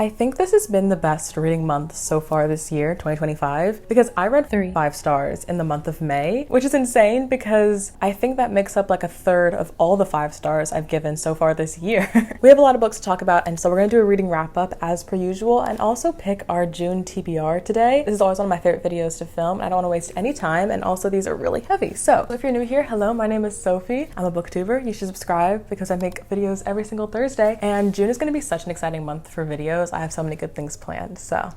I think this has been the best reading month so far this year, 2025, because I read 5 stars in the month of May, which is insane because I think that makes up like a third of all the 5 stars I've given so far this year. We have a lot of books to talk about, and so we're gonna do a reading wrap up as per usual and also pick our June TBR today. This is always one of my favorite videos to film. I don't want to waste any time, and also these are really heavy. So if you're new here, hello, my name is Sophie. I'm a booktuber. You should subscribe because I make videos every single Thursday, and June is gonna be such an exciting month for videos. I have so many good things planned, so.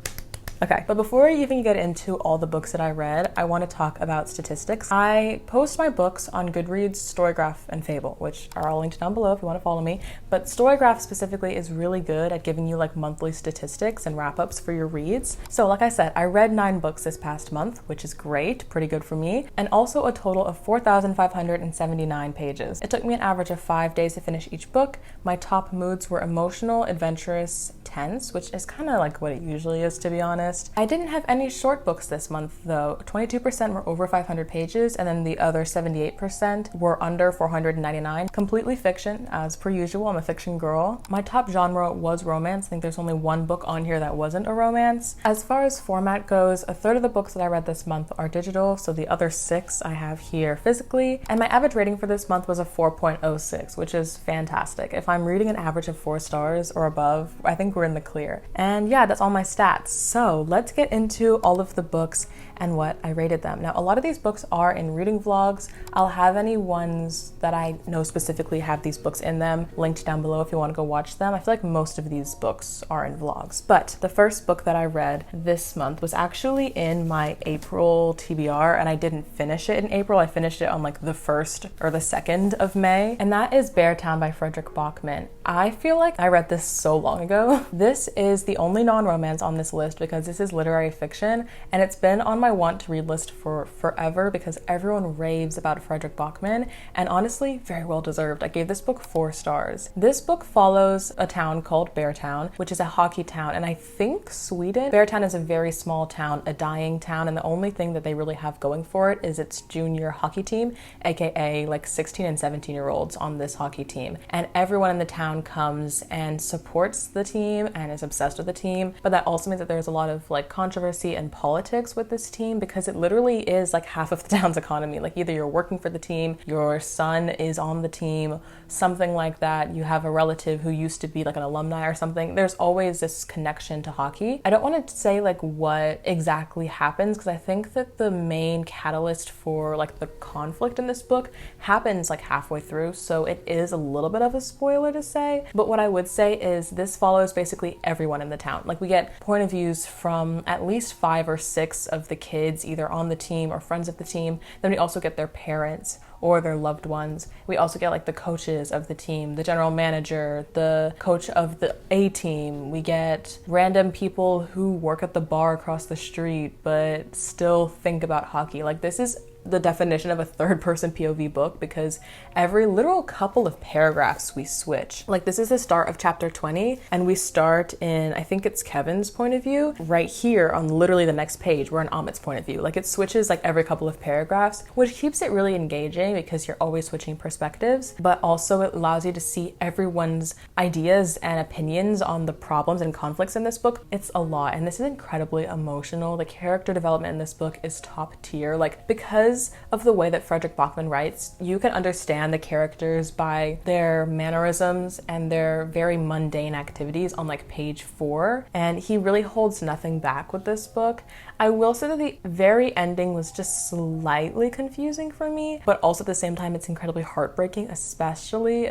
Okay, but before I even get into all the books that I read, I want to talk about statistics. I post my books on Goodreads, Storygraph, and Fable, which are all linked down below if you want to follow me. But Storygraph specifically is really good at giving you like monthly statistics and wrap-ups for your reads. So like I said, I read 9 books this past month, which is great, pretty good for me, and also a total of 4,579 pages. It took me an average of 5 days to finish each book. My top moods were emotional, adventurous, tense, which is kind of like what it usually is, to be honest. I didn't have any short books this month though. 22% were over 500 pages, and then the other 78% were under 499. Completely fiction, as per usual. I'm a fiction girl. My top genre was romance. I think there's only 1 book on here that wasn't a romance. As far as format goes, a third of the books that I read this month are digital, so the other 6 I have here physically, and my average rating for this month was a 4.06, which is fantastic. If I'm reading an average of 4 stars or above, I think we're in the clear. And yeah, that's all my stats. So let's get into all of the books and what I rated them. Now, a lot of these books are in reading vlogs. I'll have any ones that I know specifically have these books in them linked down below if you want to go watch them. I feel like most of these books are in vlogs. But the first book that I read this month was actually in my April TBR, and I didn't finish it in April. I finished it on like the 1st or the 2nd of May, and that is Beartown by Frederick Bachman. I feel like I read this so long ago. This is the only non-romance on this list because this is literary fiction, and it's been on my want to read list for forever because everyone raves about Frederick Bachman, and honestly, very well deserved. I gave this book 4 stars. This book follows a town called Beartown, which is a hockey town, and I think Sweden. Beartown is a very small town, a dying town, and the only thing that they really have going for it is its junior hockey team, aka like 16 and 17-year-olds on this hockey team. And everyone in the town comes and supports the team and is obsessed with the team, but that also means that there's a lot of like controversy and politics with this team because it literally is like half of the town's economy. Like either you're working for the team, your son is on the team, something like that. You have a relative who used to be like an alumni or something. There's always this connection to hockey. I don't want to say like what exactly happens because I think that the main catalyst for like the conflict in this book happens like halfway through, so it is a little bit of a spoiler to say. But what I would say is this follows basically everyone in the town. Like we get point of views from at least 5 or 6 of the kids either on the team or friends of the team. Then we also get their parents or their loved ones. We also get like the coaches of the team, the general manager, the coach of the A team. We get random people who work at the bar across the street but still think about hockey. Like this is the definition of a third-person POV book because every literal couple of paragraphs we switch. Like this is the start of chapter 20 and we start in, I think it's Kevin's point of view. Right here on literally the next page, we're in Amit's point of view. Like it switches like every couple of paragraphs, which keeps it really engaging because you're always switching perspectives, but also it allows you to see everyone's ideas and opinions on the problems and conflicts in this book. It's a lot, and this is incredibly emotional. The character development in this book is top tier. Like because of the way that Frederick Bachman writes, you can understand the characters by their mannerisms and their very mundane activities on like page 4, and he really holds nothing back with this book. I will say that the very ending was just slightly confusing for me, but also at the same time it's incredibly heartbreaking, especially,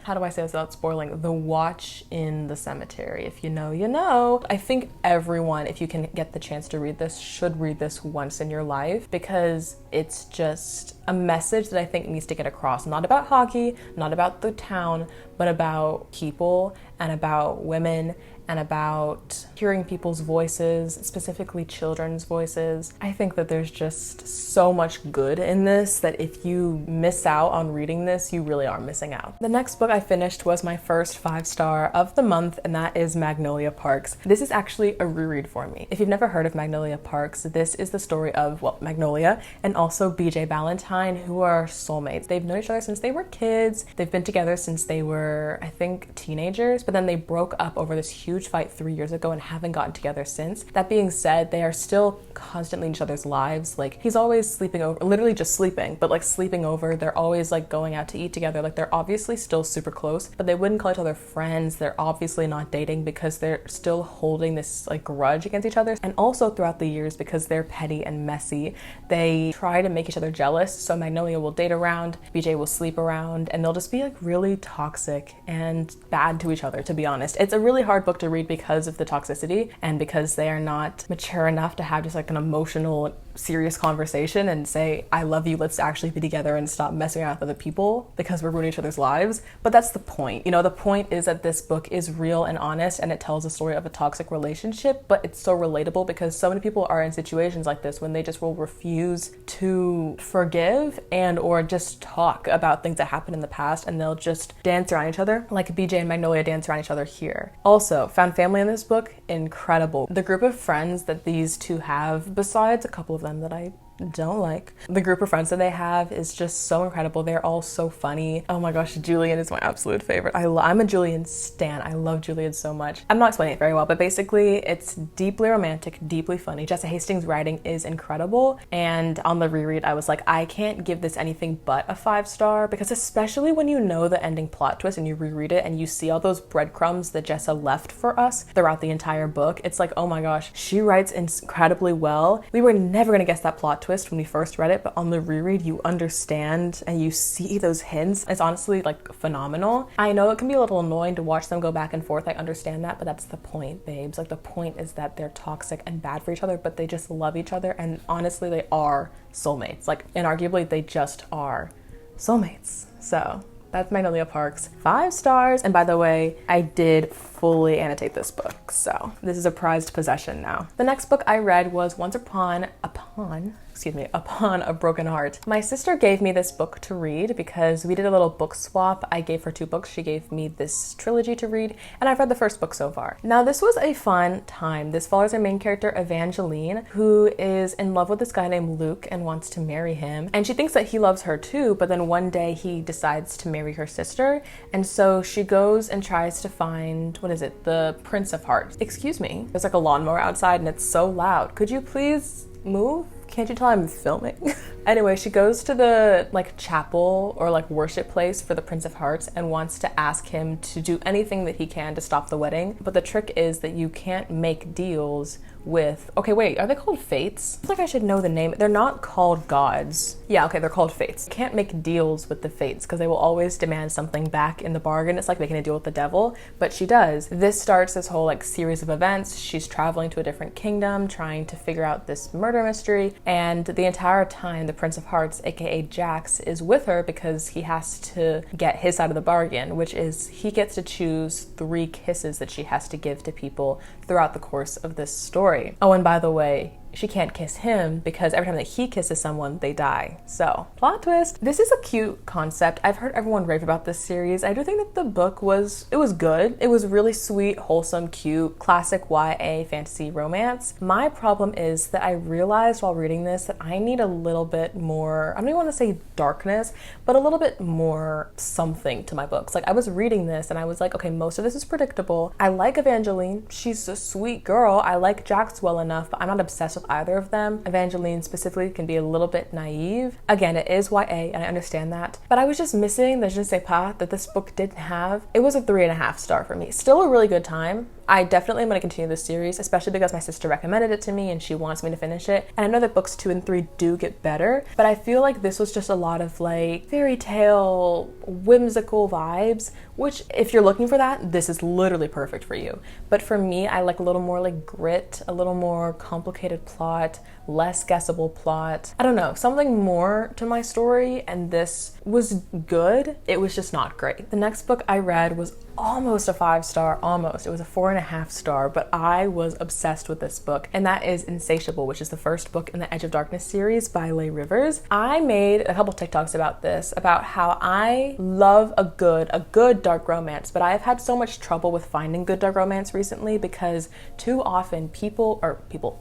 how do I say this without spoiling, the watch in the cemetery. If you know, you know. I think everyone, if you can get the chance to read this, should read this once in your life because it's just a message that I think needs to get across. Not about hockey, not about the town, but about people and about women and about hearing people's voices, specifically children's voices. I think that there's just so much good in this that if you miss out on reading this, you really are missing out. The next book I finished was my first 5-star of the month, and that is Magnolia Parks. This is actually a reread for me. If you've never heard of Magnolia Parks, this is the story of, well, Magnolia and also BJ Ballantyne, who are soulmates. They've known each other since they were kids. They've been together since they were, I think, teenagers, but but then they broke up over this huge fight 3 years ago and haven't gotten together since. That being said, they are still constantly in each other's lives. Like, he's always sleeping over, literally just sleeping, but like sleeping over. They're always like going out to eat together. Like, they're obviously still super close, but they wouldn't call each other friends. They're obviously not dating because they're still holding this like grudge against each other. And also throughout the years, because they're petty and messy, they try to make each other jealous. So Magnolia will date around, BJ will sleep around, and they'll just be like really toxic and bad to each other, to be honest. It's a really hard book to read because of the toxicity and because they are not mature enough to have just like an emotional, serious conversation and say, I love you, let's actually be together and stop messing around with other people because we're ruining each other's lives. But that's the point. You know, the point is that this book is real and honest, and it tells a story of a toxic relationship, but it's so relatable because so many people are in situations like this when they just will refuse to forgive and or just talk about things that happened in the past, and they'll just dance around each other like BJ and Magnolia dance around each other here. Also, found family in this book, incredible. The group of friends that these two have, besides a couple of them that I don't like, the group of friends that they have is just so incredible. They're all so funny. Oh my gosh, Julian is my absolute favorite. I'm a Julian stan. I love Julian so much. I'm not explaining it very well, but basically it's deeply romantic, deeply funny. Jessa Hastings' writing is incredible, and on the reread I was like, I can't give this anything but a 5-star, because especially when you know the ending plot twist and you reread it and you see all those breadcrumbs that Jessa left for us throughout the entire book, it's like, oh my gosh, she writes incredibly well. We were never gonna guess that plot twist when we first read it, but on the reread you understand and you see those hints. It's honestly like phenomenal. I know it can be a little annoying to watch them go back and forth, I understand that, but that's the point, babes. Like, the point is that they're toxic and bad for each other, but they just love each other, and honestly they are soulmates. Like, inarguably they just are soulmates. So that's Magnolia Parks, 5 stars. And by the way, I did fully annotate this book, so this is a prized possession now. The next book I read was Once Upon a Broken Heart. My sister gave me this book to read because we did a little book swap. I gave her 2 books, she gave me this trilogy to read, and I've read the first book so far. Now, this was a fun time. This follows our main character, Evangeline, who is in love with this guy named Luke and wants to marry him. And she thinks that he loves her too, but then one day he decides to marry her sister, and so she goes and tries to find, the Prince of Hearts. Excuse me, there's like a lawnmower outside and it's so loud. Could you please move? Can't you tell I'm filming? Anyway, she goes to the like chapel or like worship place for the Prince of Hearts and wants to ask him to do anything that he can to stop the wedding. But the trick is that you can't make deals with, okay, wait, are they called fates? I feel like I should know the name. They're not called gods. Yeah, okay, they're called fates. You can't make deals with the fates because they will always demand something back in the bargain. It's like making a deal with the devil, but she does. This starts this whole like series of events. She's traveling to a different kingdom, trying to figure out this murder mystery, and the entire time the Prince of Hearts, aka Jax, is with her because he has to get his side of the bargain, which is he gets to choose 3 kisses that she has to give to people throughout the course of this story. Oh, and by the way, she can't kiss him because every time that he kisses someone, they die. So, plot twist. This is a cute concept. I've heard everyone rave about this series. I do think that the book was good. It was really sweet, wholesome, cute, classic YA fantasy romance. My problem is that I realized while reading this that I need a little bit more, I don't even want to say darkness, but a little bit more something to my books. Like, I was reading this and I was like, okay, most of this is predictable. I like Evangeline. She's a sweet girl. I like Jax well enough, but I'm not obsessed with either of them. Evangeline specifically can be a little bit naive. Again, it is YA and I understand that, but I was just missing the je ne sais pas that this book didn't have. It was a 3.5 star for me. Still a really good time. I definitely am going to continue this series, especially because my sister recommended it to me and she wants me to finish it. And I know that books 2 and 3 do get better, but I feel like this was just a lot of like fairy tale, whimsical vibes, which if you're looking for that, this is literally perfect for you. But for me, I like a little more like grit, a little more complicated plot, less guessable plot. I don't know, something more to my story, and this was good. It was just not great. The next book I read was almost a 5 star, almost. It was a 4.5 star, but I was obsessed with this book, and that is Insatiable, which is the first book in the Edge of Darkness series by Leigh Rivers. I made a couple TikToks about this, about how I love a good dark romance, but I've had so much trouble with finding good dark romance recently because too often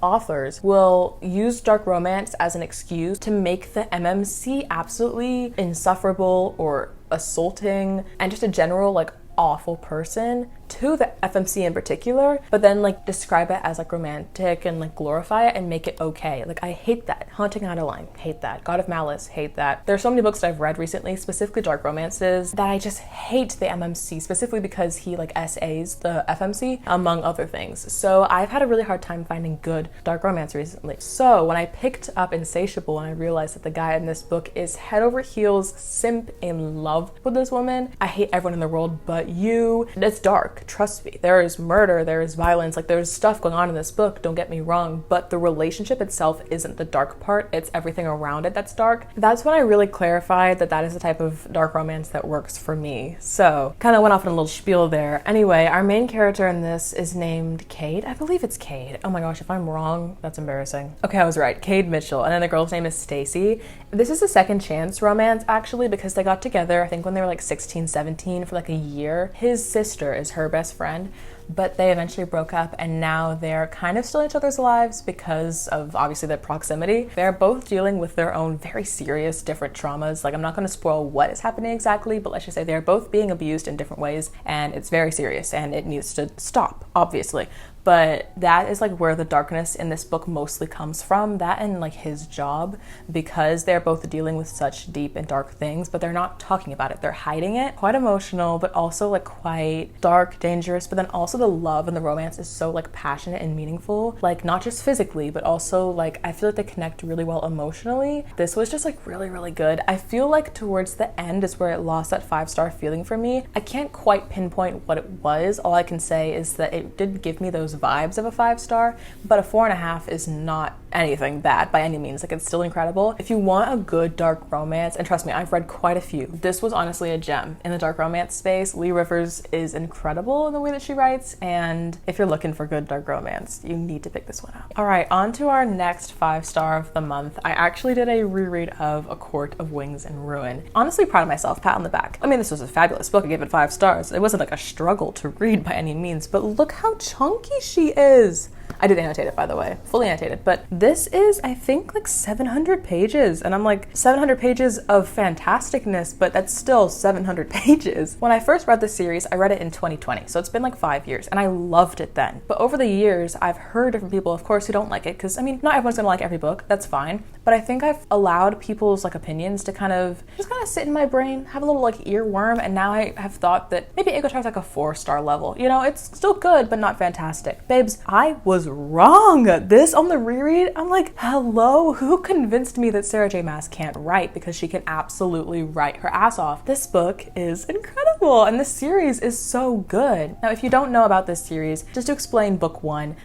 authors will use dark romance as an excuse to make the MMC absolutely insufferable or assaulting and just a general like awful person. to the FMC in particular, but then like describe it as like romantic and like glorify it and make it okay. Like I hate that. Haunting Adeline, hate that. God of Malice, hate that. There are so many books that I've read recently, specifically dark romances, that I just hate the MMC, specifically because he like SAs the FMC, among other things. So I've had a really hard time finding good dark romance recently. So when I picked up Insatiable and I realized that the guy in this book is head over heels simp in love with this woman, I hate everyone in the world but you. It's dark, trust me. There is murder, there is violence, like there's stuff going on in this book, don't get me wrong, but the relationship itself isn't the dark part, it's everything around it that's dark. That's when I really clarified that that is the type of dark romance that works for me. So kind of went off on a little spiel there. Anyway, our main character in this is named Cade. I believe it's Cade. Oh my gosh, if I'm wrong, that's embarrassing. Okay, I was right. Cade Mitchell. And then the girl's name is Stacy. This is a second chance romance actually, because they got together, I think when they were like 16, 17 for like a year. His sister is her best friend, but they eventually broke up and now they're kind of still in each other's lives because of obviously their proximity. They're both dealing with their own very serious different traumas. Like I'm not going to spoil what is happening exactly, but let's just say they're both being abused in different ways and it's very serious and it needs to stop, obviously. But that is like where the darkness in this book mostly comes from, that and like his job, because they're both dealing with such deep and dark things, but they're not talking about it. They're hiding it. Quite emotional, but also like quite dark, dangerous, but then also the love and the romance is so like passionate and meaningful, like not just physically, but also like I feel like they connect really well emotionally. This was just like really, really good. I feel like towards the end is where it lost that 5-star feeling for me. I can't quite pinpoint what it was. All I can say is that it did give me those vibes of a 5-star, but a 4.5 is not anything bad by any means. Like it's still incredible. If you want a good dark romance, and trust me, I've read quite a few, this was honestly a gem in the dark romance space. Lee Rivers is incredible in the way that she writes, and if you're looking for good dark romance, you need to pick this one up. All right, on to our next 5-star of the month. I actually did a reread of A Court of Wings and Ruin. Honestly proud of myself, pat on the back. I mean, this was a fabulous book. I gave it 5 stars. It wasn't like a struggle to read by any means, but look how chunky she is. I did annotate it, by the way, fully annotated, but this is, I think, like 700 pages, and I'm like, 700 pages of fantasticness, but that's still 700 pages. When I first read this series, I read it in 2020, so it's been like 5 years, and I loved it then. But over the years, I've heard different people, of course, who don't like it, because, I mean, not everyone's gonna like every book, that's fine, but I think I've allowed people's like opinions to kind of sit in my brain, have a little like earworm, and now I have thought that maybe Ego Char's like a 4-star level. You know, it's still good, but not fantastic. Babes, I was wrong. This on the reread, I'm like, hello, who convinced me that Sarah J Maas can't write? Because she can absolutely write her ass off. This book is incredible, and this series is so good. Now, if you don't know about this series, just to explain book one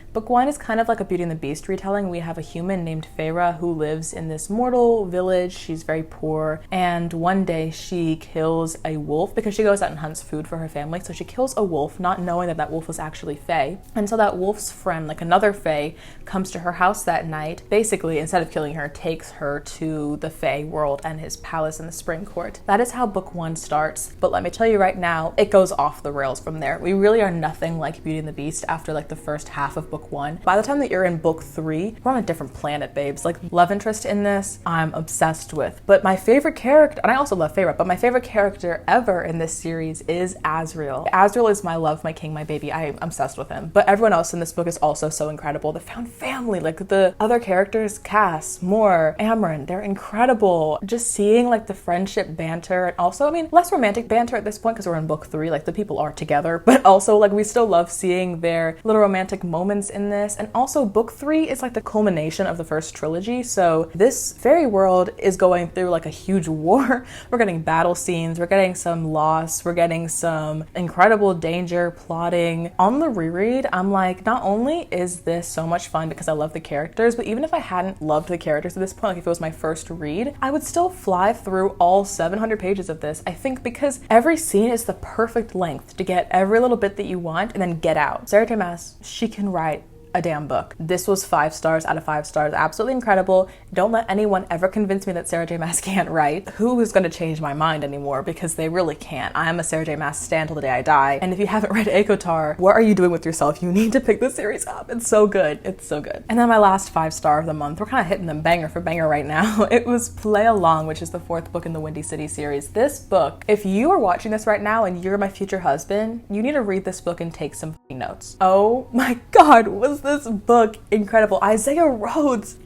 is kind of like a Beauty and the Beast retelling. We have a human named Feyre who lives in this mortal village. She's very poor, and one day she kills a wolf because she goes out and hunts food for her family. So she kills a wolf, not knowing that that wolf was actually Fae. And so that wolf's friend, like another Fae, comes to her house that night. Basically, instead of killing her, takes her to the Fae world and his palace in the Spring Court. That is how book one starts. But let me tell you right now, it goes off the rails from there. We really are nothing like Beauty and the Beast after like the first half of book one. By the time that you're in book 3, we're on a different planet, babes. Like, love interest in this, I'm obsessed with. But my favorite character, and I also love Feyre, but my favorite character ever in this series is Azriel. Azriel is my love, my king, my baby. I'm obsessed with him. But everyone else in this book is also so incredible. The found family, like the other characters, Cass, Moore, Amryn, they're incredible. Just seeing like the friendship banter, and also, I mean, less romantic banter at this point because we're in book 3, like the people are together, but also like we still love seeing their little romantic moments in this. And also book 3 is like the culmination of the first trilogy. So this fairy world is going through like a huge war. We're getting battle scenes, we're getting some loss, we're getting some incredible danger, plotting. On the reread, I'm like, not only is this so much fun because I love the characters, but even if I hadn't loved the characters at this point, like if it was my first read, I would still fly through all 700 pages of this, I think, because every scene is the perfect length to get every little bit that you want and then get out. Sarah J Maas, she can write a damn book. This was 5 stars out of 5 stars. Absolutely incredible. Don't let anyone ever convince me that Sarah J. Maas can't write. Who is going to change my mind anymore? Because they really can't. I am a Sarah J. Maas stan till the day I die. And if you haven't read ACOTAR, what are you doing with yourself? You need to pick this series up. It's so good. It's so good. And then my last 5-star of the month, we're kind of hitting them banger for banger right now. It was Play Along, which is the 4th book in the Windy City series. This book, if you are watching this right now and you're my future husband, you need to read this book and take some notes. Oh my God, was this book incredible. Isaiah Rhodes.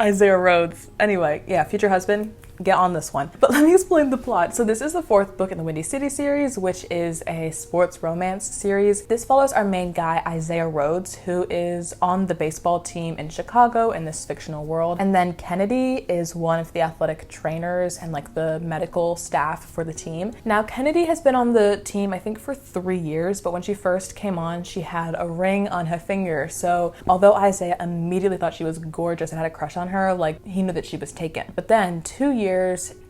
Anyway, yeah, future husband, get on this one. But let me explain the plot. So this is the 4th book in the Windy City series, which is a sports romance series. This follows our main guy, Isaiah Rhodes, who is on the baseball team in Chicago in this fictional world. And then Kennedy is one of the athletic trainers and like the medical staff for the team. Now, Kennedy has been on the team, I think, for 3 years, but when she first came on, she had a ring on her finger. So although Isaiah immediately thought she was gorgeous and had a crush on her, like, he knew that she was taken. But then 2 years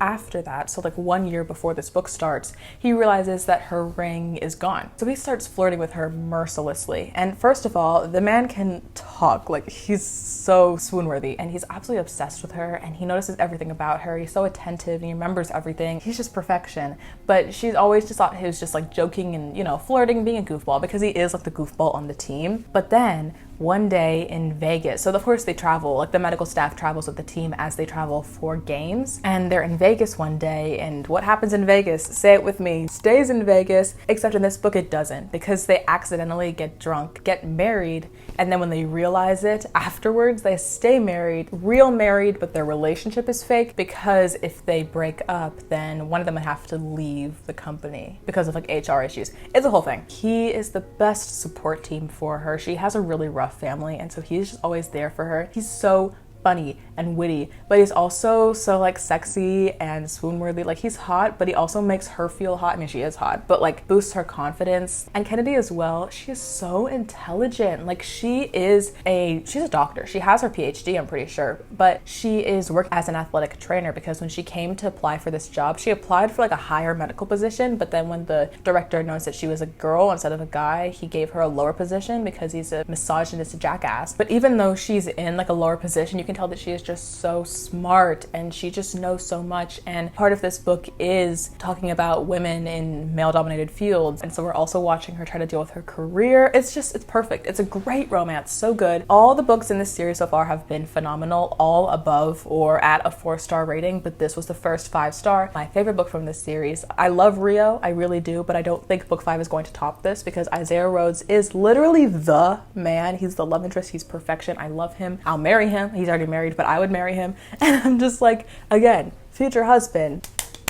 after that, so like 1 year before this book starts, he realizes that her ring is gone. So he starts flirting with her mercilessly. And first of all, the man can talk, like he's so swoon-worthy, and he's absolutely obsessed with her, and he notices everything about her. He's so attentive and he remembers everything. He's just perfection. But she's always just thought he was just like joking and, you know, flirting, being a goofball, because he is like the goofball on the team. But then one day in Vegas, so of course they travel, like the medical staff travels with the team as they travel for games, and they're in Vegas one day, and what happens in Vegas, say it with me, stays in Vegas, except in this book it doesn't, because they accidentally get drunk, get married, and then when they realize it afterwards, they stay married, real married, but their relationship is fake, because if they break up, then one of them would have to leave the company because of like HR issues. It's a whole thing. He is the best support team for her. She has a really rough family, and so he's just always there for her. He's so funny and witty, but he's also so like sexy and swoon-worthy. Like, he's hot, but he also makes her feel hot. I mean, she is hot, but like boosts her confidence. And Kennedy as well, she is so intelligent. Like, she's a doctor. She has her PhD, I'm pretty sure, but she is working as an athletic trainer, because when she came to apply for this job, she applied for like a higher medical position, but then when the director noticed that she was a girl instead of a guy, he gave her a lower position because he's a misogynist jackass. But even though she's in like a lower position, you can tell that she is just so smart and she just knows so much. And part of this book is talking about women in male-dominated fields, and so we're also watching her try to deal with her career. It's perfect. It's a great romance, so good. All the books in this series so far have been phenomenal, all above or at a 4-star rating, but this was the first 5-star. My favorite book from this series. I love Rio, I really do, but I don't think book 5 is going to top this, because Isaiah Rhodes is literally the man. He's the love interest. He's perfection. I love him. I'll marry him. He's already married, but I would marry him. And I'm just like, again, future husband,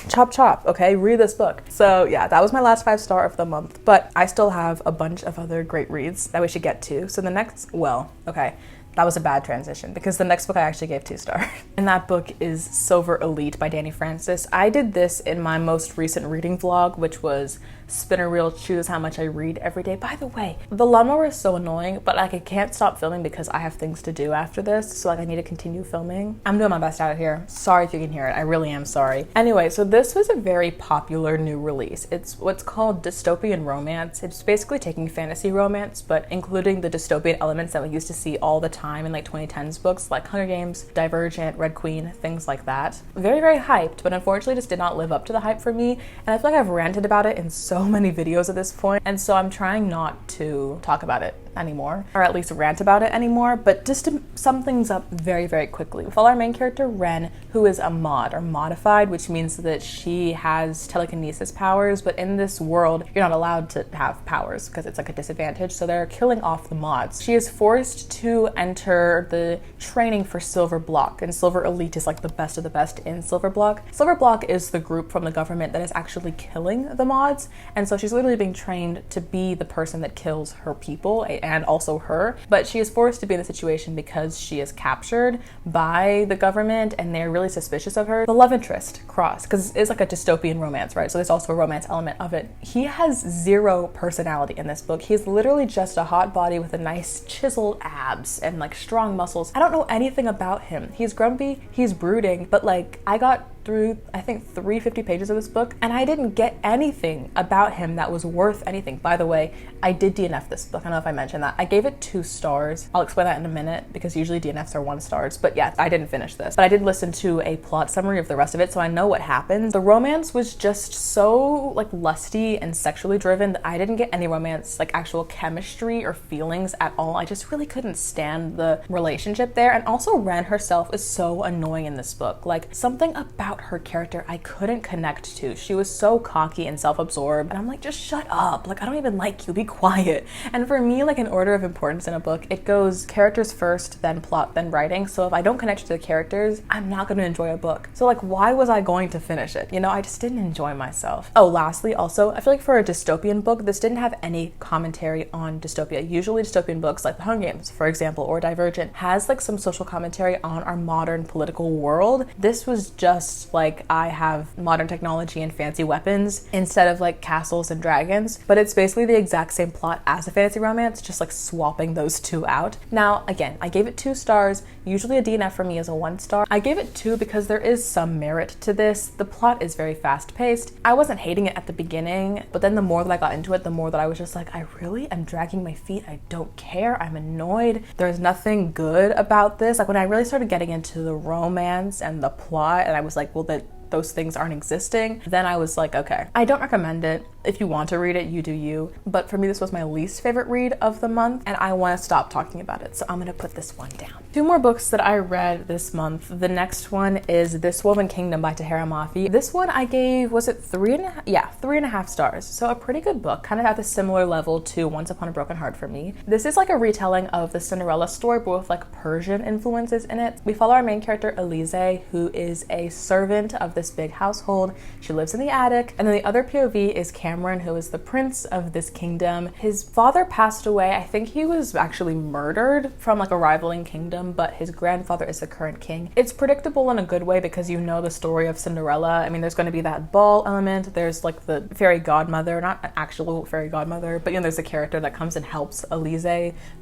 chop chop, okay? Read this book. So yeah, that was my last 5-star of the month, but I still have a bunch of other great reads that we should get to. So the next, that was a bad transition, because the next book I actually gave 2 stars. And that book is Silver Elite by Danny Francis. I did this in my most recent reading vlog, which was Spinner Reel Choose How Much I Read Every Day. By the way, the lawnmower is so annoying, but like I can't stop filming because I have things to do after this, so like I need to continue filming. I'm doing my best out here. Sorry if you can hear it. I really am sorry. Anyway, so this was a very popular new release. It's what's called dystopian romance. It's basically taking fantasy romance, but including the dystopian elements that we used to see all the time in like 2010s books like Hunger Games, Divergent, Red Queen, things like that. Very, very hyped, but unfortunately just did not live up to the hype for me. And I feel like I've ranted about it in so many videos at this point, and so I'm trying not to talk about it anymore, or at least rant about it anymore. But just to sum things up very, very quickly, we follow our main character Ren, who is a mod, or modified, which means that she has telekinesis powers, but in this world you're not allowed to have powers because it's like a disadvantage, so they're killing off the mods. She is forced to enter the training for Silver Block, and Silver Elite is like the best of the best in Silver Block. Silver Block is the group from the government that is actually killing the mods, and so she's literally being trained to be the person that kills her people and also her, but she is forced to be in the situation because she is captured by the government and they're really suspicious of her. The love interest cross, because it's like a dystopian romance, right? So there's also a romance element of it. He has 0 personality in this book. He's literally just a hot body with a nice chiseled abs and like strong muscles. I don't know anything about him. He's grumpy, he's brooding, but like I got through, I think, 350 pages of this book, and I didn't get anything about him that was worth anything. By the way, I did DNF this book. I don't know if I mentioned that. I gave it 2 stars. I'll explain that in a minute because usually DNFs are 1 stars. But yeah, I didn't finish this. But I did listen to a plot summary of the rest of it, so I know what happens. The romance was just so like lusty and sexually driven that I didn't get any romance, like actual chemistry or feelings at all. I just really couldn't stand the relationship there. And also Ren herself is so annoying in this book. Like, something about her character I couldn't connect to. She was so cocky and self-absorbed, and I'm like, just shut up. Like, I don't even like you, be quiet. And for me, like, in order of importance in a book, it goes characters first, then plot, then writing. So if I don't connect to the characters, I'm not going to enjoy a book. So like, why was I going to finish it? You know, I just didn't enjoy myself. Oh, lastly, also, I feel like for a dystopian book, this didn't have any commentary on dystopia. Usually dystopian books like The Hunger Games, for example, or Divergent, has like some social commentary on our modern political world. This was just like, I have modern technology and fancy weapons instead of like castles and dragons, but it's basically the exact same plot as a fantasy romance, just like swapping those two out. Now, again, I gave it 2 stars. Usually a DNF for me is a 1 star. I gave it 2 because there is some merit to this. The plot is very fast paced. I wasn't hating it at the beginning, but then the more that I got into it, the more that I was just like, I really am dragging my feet. I don't care. I'm annoyed. There's nothing good about this. Like, when I really started getting into the romance and the plot, and I was like, well, those things aren't existing, then I was like, okay. I don't recommend it. If you want to read it, you do you. But for me, this was my least favorite read of the month, and I want to stop talking about it. So I'm gonna put this one down. 2 more books that I read this month. The next one is This Woven Kingdom by Tahira Mafi. This one I gave, was it 3.5? Yeah, 3.5 stars. So a pretty good book, kind of at a similar level to Once Upon a Broken Heart for me. This is like a retelling of the Cinderella story, but with like Persian influences in it. We follow our main character, Elise, who is a servant of this big household. She lives in the attic. And then the other POV is Cameron, who is the prince of this kingdom. His father passed away. I think he was actually murdered from like a rivaling kingdom, but his grandfather is the current king. It's predictable in a good way because you know the story of Cinderella. I mean, there's going to be that ball element. There's like the fairy godmother, not an actual fairy godmother, but you know, there's a character that comes and helps Elise,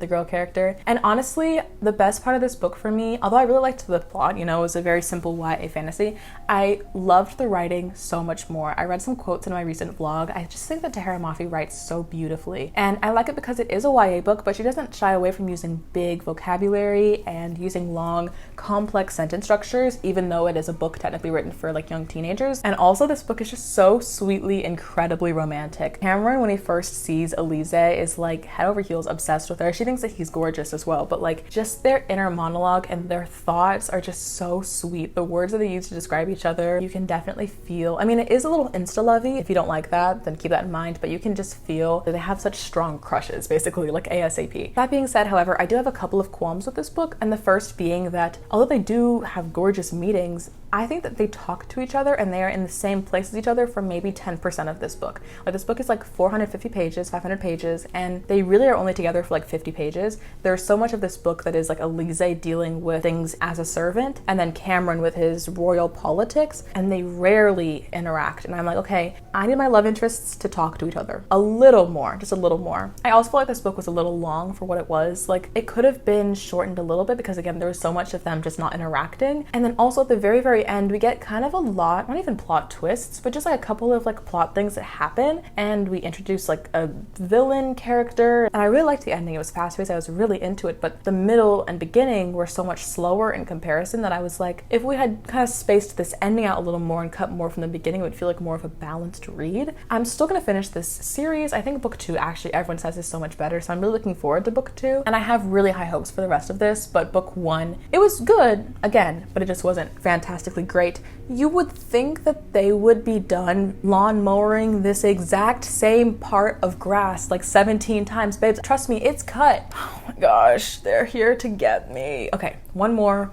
the girl character. And honestly, the best part of this book for me, although I really liked the plot, you know, it was a very simple YA fantasy, I loved the writing so much more. I read some quotes in my recent vlog. I just think that Tahira Mafi writes so beautifully. And I like it because it is a YA book, but she doesn't shy away from using big vocabulary and using long, complex sentence structures, even though it is a book technically written for like young teenagers. And also this book is just so sweetly, incredibly romantic. Cameron, when he first sees Elise, is like head over heels obsessed with her. She thinks that he's gorgeous as well, but like just their inner monologue and their thoughts are just so sweet. The words that they use to describe each other, you can definitely feel. I mean, it is a little insta-lovey. If you don't like that, then keep that in mind, but you can just feel that they have such strong crushes, basically, like ASAP. That being said, however, I do have a couple of qualms with this book, and the first being that although they do have gorgeous meetings, I think that they talk to each other and they are in the same place as each other for maybe 10% of this book. Like, this book is like 450 pages, 500 pages, and they really are only together for like 50 pages. There's so much of this book that is like Elise dealing with things as a servant, and then Cameron with his royal politics, and they rarely interact. And I'm like, okay, I need my love interests to talk to each other a little more, just a little more. I also feel like this book was a little long for what it was. Like, it could have been shortened a little bit because again, there was so much of them just not interacting. And then also at the very, very end, we get kind of a lot, not even plot twists, but just like a couple of like plot things that happen, and we introduce like a villain character. And I really liked the ending. It was fast-paced. I was really into it, but the middle and beginning were so much slower in comparison that I was like, if we had kind of spaced this ending out a little more and cut more from the beginning, it would feel like more of a balanced read. I'm still gonna finish this series. I think book 2, actually, everyone says is so much better, so I'm really looking forward to book 2, and I have really high hopes for the rest of this. But book 1, it was good again, but it just wasn't fantastically great. You would think that they would be done lawn mowing this exact same part of grass like 17 times. Babes, trust me, it's cut. Oh my gosh, they're here to get me. Okay, one more.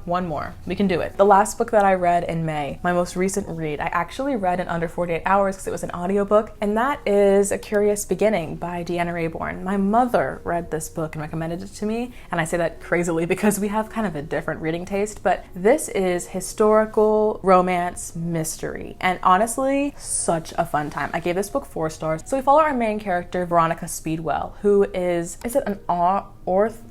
We can do it. The last book that I read in May, my most recent read, I actually read in under 48 hours because it was an audiobook, and that is A Curious Beginning by Deanna Raybourn. My mother read this book and recommended it to me, and I say that crazily because we have kind of a different reading taste, but this is historical historical romance mystery. And honestly, such a fun time. I gave this book 4 stars. So we follow our main character, Veronica Speedwell, who is it an oncologist,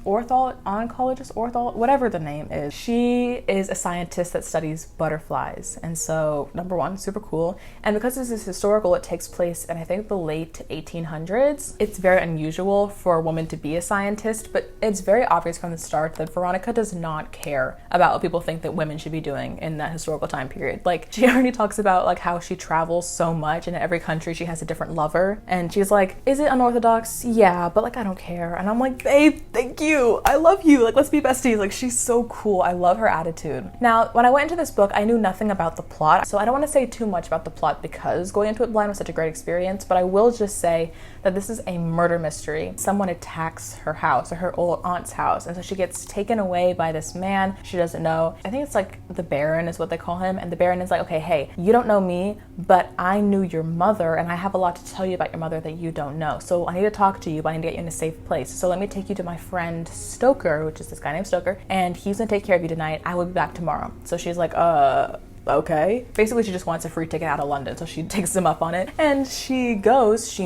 whatever the name is. She is a scientist that studies butterflies. And so, number one, super cool. And because this is historical, it takes place in, I think, the late 1800s. It's very unusual for a woman to be a scientist, but it's very obvious from the start that Veronica does not care about what people think that women should be doing in that historical time period. Like, she already talks about like how she travels so much and in every country she has a different lover. And she's like, is it unorthodox? Yeah, but like, I don't care. And I'm like, babe, thank you. I love you. Like, let's be besties. Like, she's so cool. I love her attitude. Now, when I went into this book, I knew nothing about the plot. So I don't want to say too much about the plot because going into it blind was such a great experience, but I will just say that this is a murder mystery. Someone attacks her house or her old aunt's house. And so she gets taken away by this man she doesn't know. I think it's like the Baron is what they call him. And the Baron is like, okay, hey, you don't know me, but I knew your mother and I have a lot to tell you about your mother that you don't know. So I need to talk to you, but I need to get you in a safe place. So let me take you to my friend Stoker, which is this guy named Stoker, and he's gonna take care of you tonight. I will be back tomorrow. So she's like, okay. Basically, she just wants a free ticket out of London, so she takes him up on it. And she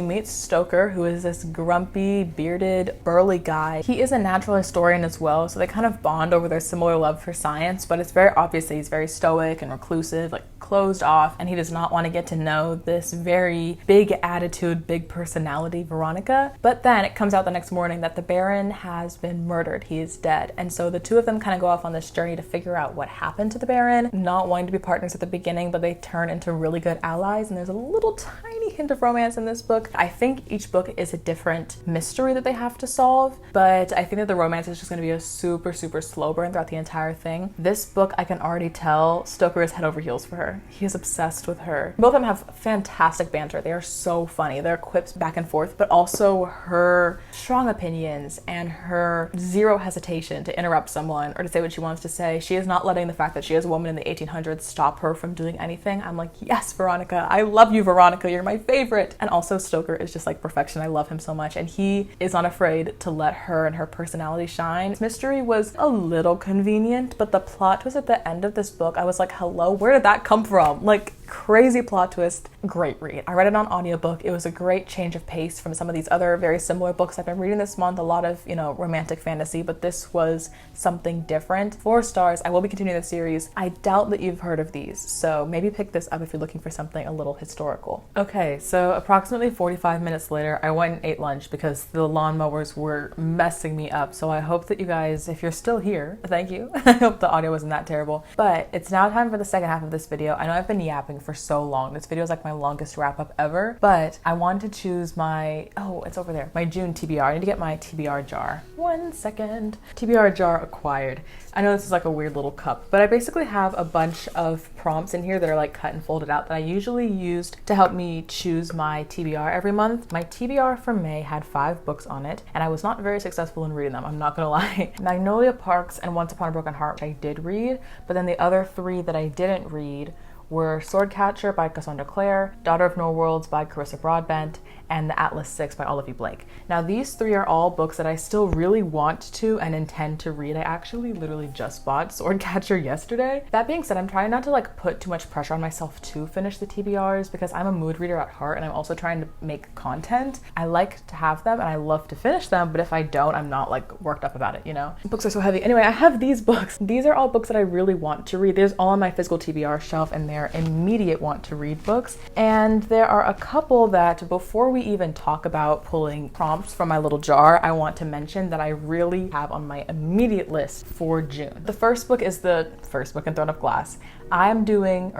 meets Stoker, who is this grumpy, bearded, burly guy. He is a natural historian as well, so they kind of bond over their similar love for science, but it's very obvious that he's very stoic and reclusive, like closed off, and he does not want to get to know this very big attitude, big personality Veronica. But then it comes out the next morning that the Baron has been murdered. He is dead. And so the two of them kind of go off on this journey to figure out what happened to the Baron, not wanting to be partners at the beginning, but they turn into really good allies, and there's a little tiny hint of romance in this book. I think each book is a different mystery that they have to solve, but I think that the romance is just going to be a super, super slow burn throughout the entire thing. This book, I can already tell Stoker is head over heels for her. He is obsessed with her. Both of them have fantastic banter. They are so funny. Their quips back and forth, but also her strong opinions and her zero hesitation to interrupt someone or to say what she wants to say. She is not letting the fact that she is a woman in the 1800s stop her from doing anything. I'm like, yes, Veronica, I love you, Veronica, you're my favorite. And also Stoker is just like perfection. I love him so much, and he is not afraid to let her and her personality shine. This mystery was a little convenient, but the plot twist at the end of this book, I was like, hello, where did that come from? Like, crazy plot twist. Great read. I read it on audiobook. It was a great change of pace from some of these other very similar books I've been reading this month. A lot of, romantic fantasy, but this was something different. 4 stars. I will be continuing the series. I doubt that you've heard of these, so maybe pick this up if you're looking for something a little historical. Okay, so approximately 45 minutes later, I went and ate lunch because the lawnmowers were messing me up. So I hope that you guys, if you're still here, thank you. I hope the audio wasn't that terrible. But it's now time for the second half of this video. I know I've been yapping for so long. This video is like my longest wrap up ever, but I wanted to choose my, it's over there, my June TBR. I need to get my TBR jar. 1 second. TBR jar acquired. I know this is like a weird little cup, but I basically have a bunch of prompts in here that are like cut and folded out that I usually used to help me choose my TBR every month. My TBR for May had 5 books on it, and I was not very successful in reading them, I'm not gonna lie. Magnolia Parks and Once Upon a Broken Heart, which I did read, but then the other 3 that I didn't read were Swordcatcher by Cassandra Clare, Daughter of No Worlds by Carissa Broadbent, and The Atlas 6 by Olivia Blake. Now these 3 are all books that I still really want to and intend to read. I actually literally just bought Swordcatcher yesterday. That being said, I'm trying not to like put too much pressure on myself to finish the TBRs because I'm a mood reader at heart and I'm also trying to make content. I like to have them and I love to finish them, but if I don't, I'm not like worked up about it, Books are so heavy. Anyway, I have these books. These are all books that I really want to read. There's all on my physical TBR shelf and they're immediate want to read books. And there are a couple that before we even talk about pulling prompts from my little jar, I want to mention that I really have on my immediate list for June. The first book is the first book in Throne of Glass. I'm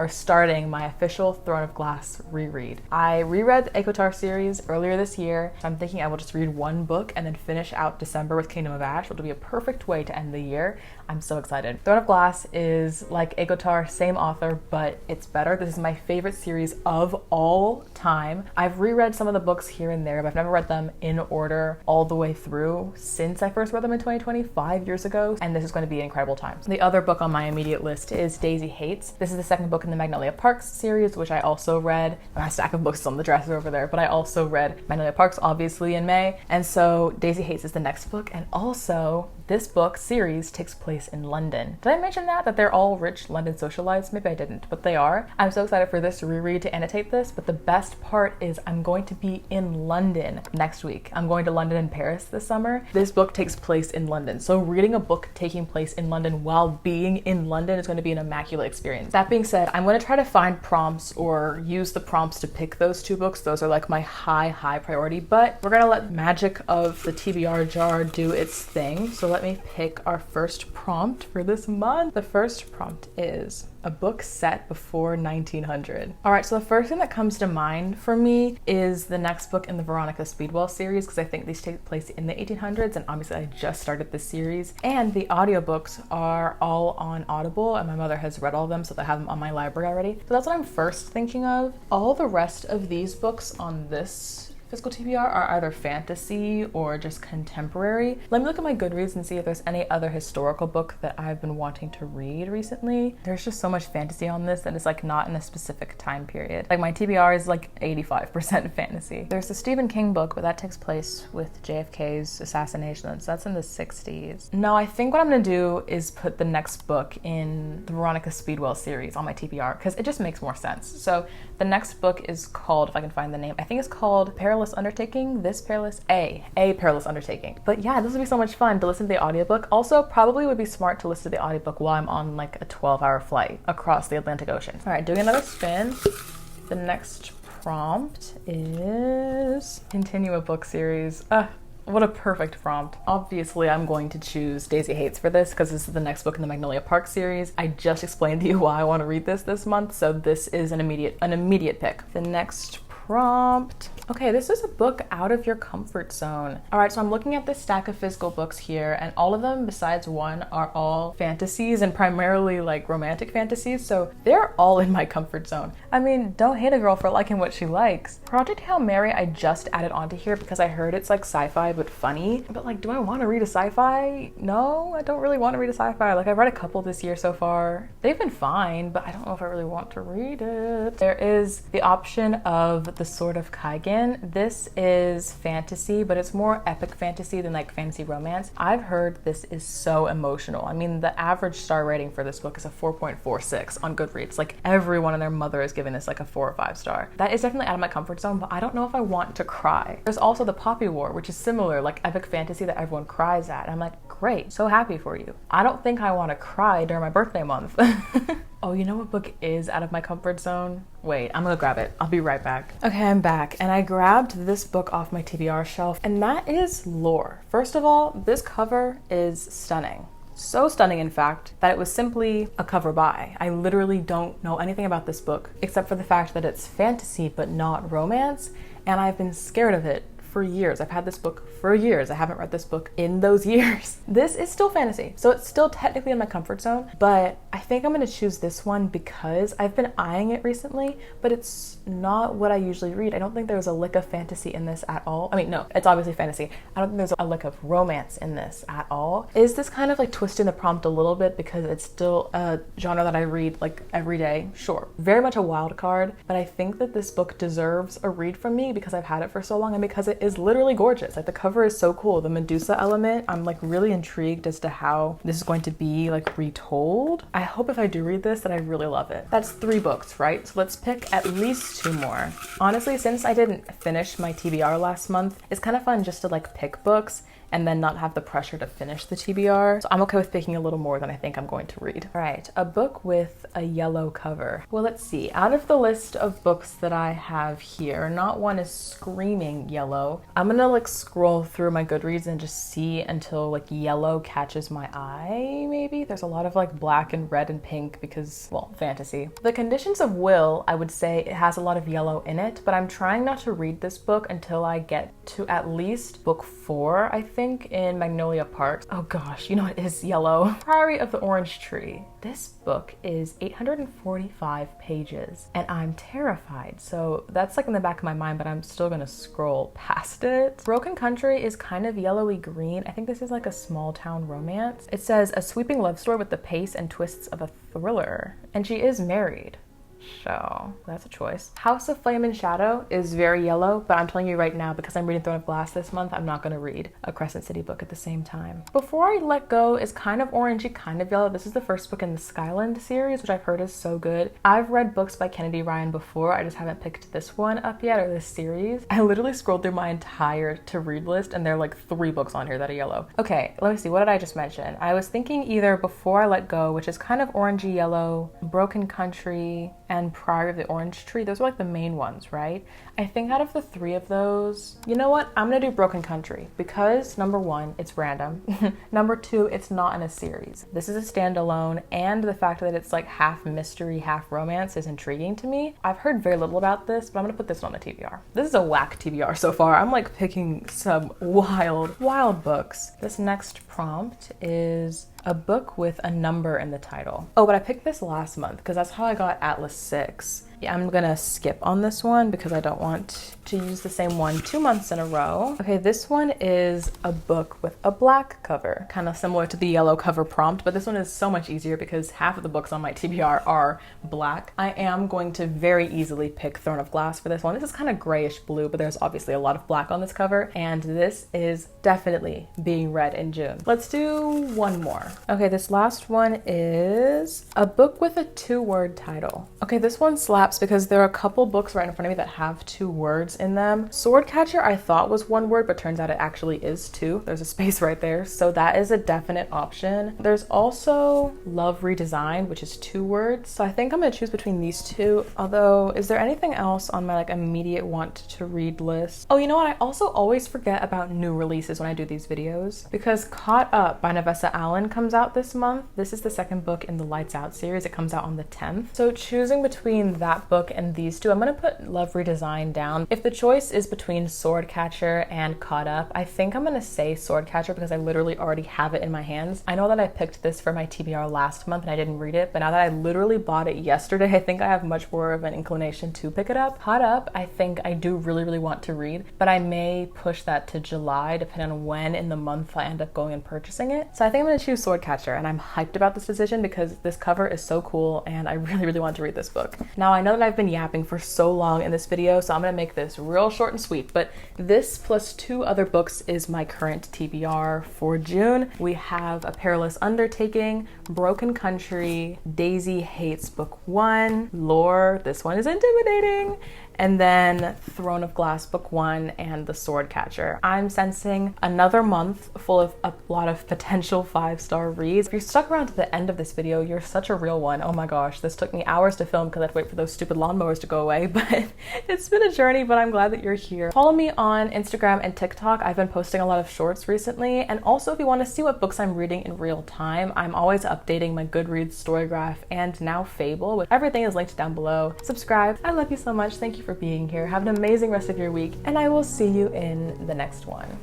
starting my official Throne of Glass reread. I reread the ACOTAR series earlier this year, so I'm thinking I will just read 1 book and then finish out December with Kingdom of Ash, which will be a perfect way to end the year. I'm so excited. Throne of Glass is like ACOTAR, same author, but it's better. This is my favorite series of all time. I've reread some of the audiobooks here and there, but I've never read them in order all the way through since I first read them in 2020, 5 years ago, and this is going to be an incredible time. The other book on my immediate list is Daisy Hates. This is the second book in the Magnolia Parks series, which I also read. My stack of books is on the dresser over there, but I also read Magnolia Parks obviously in May, and so Daisy Hates is the next book, and also this book series takes place in London. Did I mention that they're all rich London socialites? Maybe I didn't, but they are. I'm so excited for this reread to annotate this, but the best part is I'm going to be in London next week. I'm going to London and Paris this summer. This book takes place in London, so reading a book taking place in London while being in London is going to be an immaculate experience. That being said, I'm going to try to find prompts or use the prompts to pick those two books. Those are like my high priority, but we're going to let magic of the TBR jar do its thing. So let me pick our first prompt for this month. The first prompt is a book set before 1900. All right, so the first thing that comes to mind for me is the next book in the Veronica Speedwell series, because I think these take place in the 1800s, and obviously I just started this series. And the audiobooks are all on Audible, and my mother has read all of them, so I have them on my library already. So that's what I'm first thinking of. All the rest of these books on this physical TBR are either fantasy or just contemporary. Let me look at my Goodreads and see if there's any other historical book that I've been wanting to read recently. There's just so much fantasy on this that it's like not in a specific time period. Like my TBR is like 85% fantasy. There's a Stephen King book, but that takes place with JFK's assassination, so that's in the 60s. No, I think what I'm gonna do is put the next book in the Veronica Speedwell series on my TBR, because it just makes more sense. So the next book is called, if I can find the name, I think it's called Perilous Undertaking, A Perilous Undertaking. But yeah, this would be so much fun to listen to the audiobook. Also, probably would be smart to listen to the audiobook while I'm on like a 12-hour flight across the Atlantic Ocean. All right, doing another spin. The next prompt is continue a book series. What a perfect prompt. Obviously, I'm going to choose Daisy Hates for this because this is the next book in the Magnolia Park series. I just explained to you why I want to read this month, so this is an immediate pick. The next prompt. Okay, this is a book out of your comfort zone. All right, so I'm looking at this stack of physical books here, and all of them besides one are all fantasies, and primarily like romantic fantasies, so they're all in my comfort zone. I mean, don't hate a girl for liking what she likes. Project Hail Mary I just added onto here because I heard it's like sci-fi but funny, but like, do I want to read a sci-fi? No, I don't really want to read a sci-fi. Like, I've read a couple this year so far. They've been fine, but I don't know if I really want to read it. There is the option of The Sword of Kaigan. This is fantasy, but it's more epic fantasy than like fantasy romance. I've heard this is so emotional. I mean, the average star rating for this book is a 4.46 on Goodreads. Like, everyone and their mother is giving this like a 4 or 5 star. That is definitely out of my comfort zone, but I don't know if I want to cry. There's also The Poppy War, which is similar, like epic fantasy that everyone cries at. And I'm like, great, so happy for you. I don't think I want to cry during my birthday month. Oh, you know what book is out of my comfort zone? Wait, I'm gonna grab it. I'll be right back. Okay, I'm back, and I grabbed this book off my TBR shelf, and that is Lore. First of all, this cover is stunning. So stunning, in fact, that it was simply a cover buy. I literally don't know anything about this book, except for the fact that it's fantasy but not romance, and I've been scared of it for years. I've had this book for years. I haven't read this book in those years. This is still fantasy, so it's still technically in my comfort zone, but I think I'm gonna choose this one because I've been eyeing it recently, but it's not what I usually read. I don't think there's a lick of fantasy in this at all. I mean, no, it's obviously fantasy. I don't think there's a lick of romance in this at all. Is this kind of like twisting the prompt a little bit because it's still a genre that I read like every day? Sure. Very much a wild card, but I think that this book deserves a read from me because I've had it for so long and because it is literally gorgeous. Like, the cover is so cool. The Medusa element, I'm like really intrigued as to how this is going to be like retold. I hope if I do read this that I really love it. That's 3 books, right? So let's pick at least 2 more. Honestly, since I didn't finish my TBR last month, it's kind of fun just to like pick books and then not have the pressure to finish the TBR. So I'm okay with picking a little more than I think I'm going to read. All right, a book with a yellow cover. Well, let's see. Out of the list of books that I have here, not one is screaming yellow. I'm gonna like scroll through my Goodreads and just see until like yellow catches my eye, maybe. There's a lot of like black and red and pink because, well, fantasy. The Conditions of Will, I would say it has a lot of yellow in it, but I'm trying not to read this book until I get to at least book 4, I think. think in Magnolia Park. Oh gosh, you know it is yellow. Priory of the Orange Tree. This book is 845 pages and I'm terrified. So that's like in the back of my mind, but I'm still gonna scroll past it. Broken Country is kind of yellowy green. I think this is like a small town romance. It says a sweeping love story with the pace and twists of a thriller. And she is married. So that's a choice. House of Flame and Shadow is very yellow, but I'm telling you right now, because I'm reading Throne of Glass this month, I'm not going to read a Crescent City book at the same time. Before I Let Go is kind of orangey, kind of yellow. This is the first book in the Skyland series, which I've heard is so good. I've read books by Kennedy Ryan before. I just haven't picked this one up yet, or this series. I literally scrolled through my entire to read list and there are like 3 books on here that are yellow. Okay, let me see. What did I just mention? I was thinking either Before I Let Go, which is kind of orangey yellow, Broken Country, and Priory of the Orange Tree. Those are like the main ones, right? I think out of the 3 of those, you know what? I'm gonna do Broken Country because number 1, it's random. Number 2, it's not in a series. This is a standalone, and the fact that it's like half mystery, half romance is intriguing to me. I've heard very little about this, but I'm gonna put this on the TBR. This is a whack TBR so far. I'm like picking some wild books. This next prompt is a book with a number in the title. Oh, but I picked this last month because that's how I got Atlas 6. Yeah, I'm gonna skip on this one because I don't want to use the same one 2 months in a row. Okay, this one is a book with a black cover, kind of similar to the yellow cover prompt, but this one is so much easier because half of the books on my TBR are black. I am going to very easily pick Throne of Glass for this one. This is kind of grayish blue, but there's obviously a lot of black on this cover, and this is definitely being read in June. Let's do one more. Okay, this last one is a book with a 2-word title. Okay, this one slaps because there are a couple books right in front of me that have 2 words in them. Swordcatcher I thought was 1 word, but turns out it actually is 2. There's a space right there, so that is a definite option. There's also Love Redesigned, which is 2 words, so I think I'm gonna choose between these 2. Although, is there anything else on my like immediate want to read list? Oh, you know what? I also always forget about new releases when I do these videos because Caught Up by Navessa Allen comes out this month. This is the 2nd book in the Lights Out series. It comes out on the 10th. So choosing between that book and these 2, I'm gonna put Love Redesigned down. If the choice is between Swordcatcher and Caught Up, I think I'm gonna say Swordcatcher because I literally already have it in my hands. I know that I picked this for my TBR last month and I didn't read it, but now that I literally bought it yesterday, I think I have much more of an inclination to pick it up. Caught Up, I think I do really want to read, but I may push that to July depending on when in the month I end up going and purchasing it. So I think I'm gonna choose Swordcatcher, and I'm hyped about this decision because this cover is so cool and I really want to read this book. Now I know that I've been yapping for so long in this video, so I'm gonna make this real short and sweet, but this plus 2 other books is my current TBR for June. We have A Perilous Undertaking, Broken Country, Daisy Hates Book 1, Lore, this one is intimidating, and then Throne of Glass Book 1 and The Swordcatcher. I'm sensing another month full of a lot of potential 5-star reads. If you're stuck around to the end of this video, you're such a real one. Oh my gosh, this took me hours to film because I had to wait for those stupid lawnmowers to go away, but it's been a journey, but I'm glad that you're here. Follow me on Instagram and TikTok. I've been posting a lot of shorts recently, and also if you want to see what books I'm reading in real time, I'm always updating my Goodreads, Storygraph, and now Fable, which everything is linked down below. Subscribe. I love you so much. Thank you for being here. Have an amazing rest of your week, and I will see you in the next one.